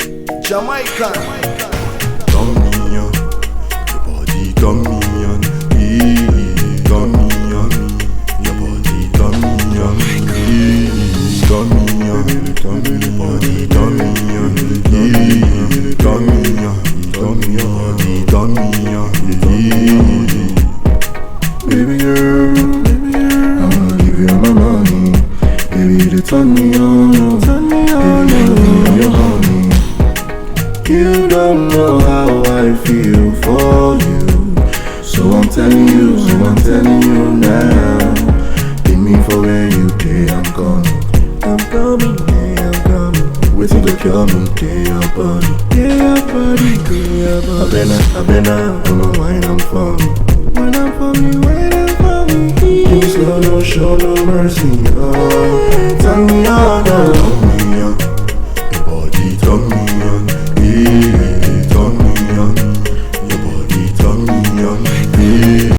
Jamaican. Turn me on, your body turn me on, turn me on, your body turn me on, turn me on, turn me body turn me on, turn me on, turn me body turn me on, baby girl, I wanna give you my money, baby you turn me on, baby you're honey. You don't know how I feel for you, so I'm telling you now. Leave me for where you day, I'm coming, yeah, I'm coming. Waiting to cure me, day your body, I better, don't wine I'm for me. Give me slow, no show, no mercy, oh. Turn me on, your body, turn me